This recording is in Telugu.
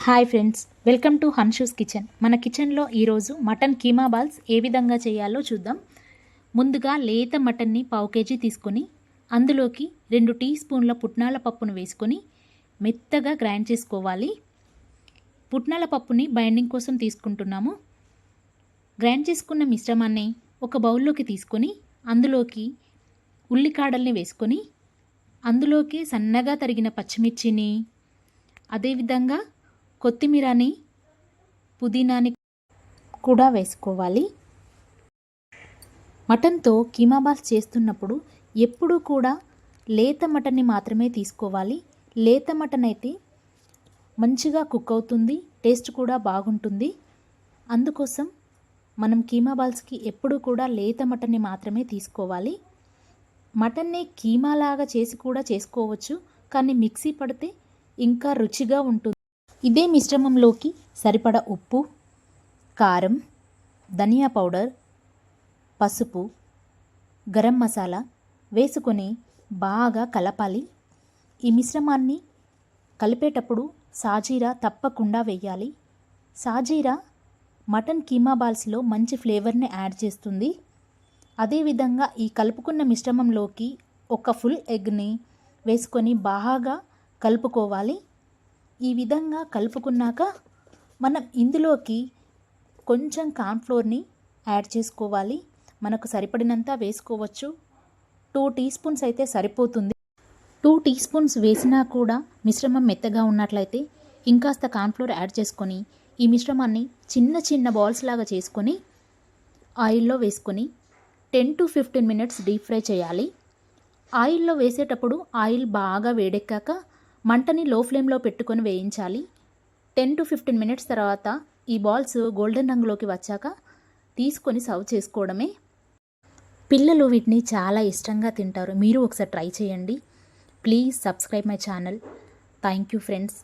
Hi friends, welcome to Hanshu's kitchen. మన కిచెన్లో ఈరోజు మటన్ కీమా బాల్స్ ఏ విధంగా చేయాలో చూద్దాం. ముందుగా లేత మటన్ని పావు కేజీ తీసుకొని అందులోకి 2 టీ స్పూన్ల పుట్నాల పప్పును వేసుకొని మెత్తగా గ్రైండ్ చేసుకోవాలి. పుట్నాల పప్పుని బైండింగ్ కోసం తీసుకుంటున్నాము. గ్రైండ్ చేసుకున్న మిశ్రమాన్ని ఒక బౌల్లోకి తీసుకొని అందులోకి ఉల్లికాడల్ని వేసుకొని అందులోకి సన్నగా తరిగిన పచ్చిమిర్చిని, అదేవిధంగా కొత్తిమీరని, పుదీనాని కూడా వేసుకోవాలి. మటన్తో కీమా బాల్స్ చేస్తున్నప్పుడు ఎప్పుడూ కూడా లేత మటన్ని మాత్రమే తీసుకోవాలి. లేత మటన్ అయితే మంచిగా కుక్ అవుతుంది, టేస్ట్ కూడా బాగుంటుంది. అందుకోసం మనం కీమా బాల్స్కి ఎప్పుడూ కూడా లేత మటన్ని మాత్రమే తీసుకోవాలి. మటన్ని కీమాలాగా చేసి కూడా చేసుకోవచ్చు, కానీ మిక్సీ పడితే ఇంకా రుచిగా ఉంటుంది. ఇదే మిశ్రమంలోకి సరిపడ ఉప్పు, కారం, ధనియా పౌడర్, పసుపు, గరం మసాలా వేసుకొని బాగా కలపాలి. ఈ మిశ్రమాన్ని కలిపేటప్పుడు సాజీరా తప్పకుండా వేయాలి. సాజీరా మటన్ కీమా బాల్స్లో మంచి ఫ్లేవర్ని యాడ్ చేస్తుంది. అదేవిధంగా ఈ కలుపుకున్న మిశ్రమంలోకి ఒక ఫుల్ ఎగ్ని వేసుకొని బాగా కలుపుకోవాలి. ఈ విధంగా కలుపుకున్నాక మనం ఇందులోకి కొంచెం కార్న్ఫ్లోర్ని యాడ్ చేసుకోవాలి. మనకు సరిపడినంత వేసుకోవచ్చు. 2 టీ స్పూన్స్ అయితే సరిపోతుంది. 2 టీ స్పూన్స్ వేసినా కూడా మిశ్రమం మెత్తగా ఉన్నట్లయితే ఇంకాస్త కార్న్ఫ్లోర్ యాడ్ చేసుకొని ఈ మిశ్రమాన్ని చిన్న చిన్న బాల్స్ లాగా చేసుకొని ఆయిల్లో వేసుకొని 10 to 15 మినిట్స్ డీప్ ఫ్రై చేయాలి. ఆయిల్లో వేసేటప్పుడు ఆయిల్ బాగా వేడెక్కాక మంటని లో ఫ్లేమ్లో పెట్టుకొని వేయించాలి. 10 to 15 మినిట్స్ తర్వాత ఈ బాల్స్ గోల్డెన్ రంగులోకి వచ్చాక తీసుకొని సర్వ్ చేసుకోవడమే. పిల్లలు వీటిని చాలా ఇష్టంగా తింటారు. మీరు ఒకసారి ట్రై చేయండి. Please subscribe my channel. Thank you friends.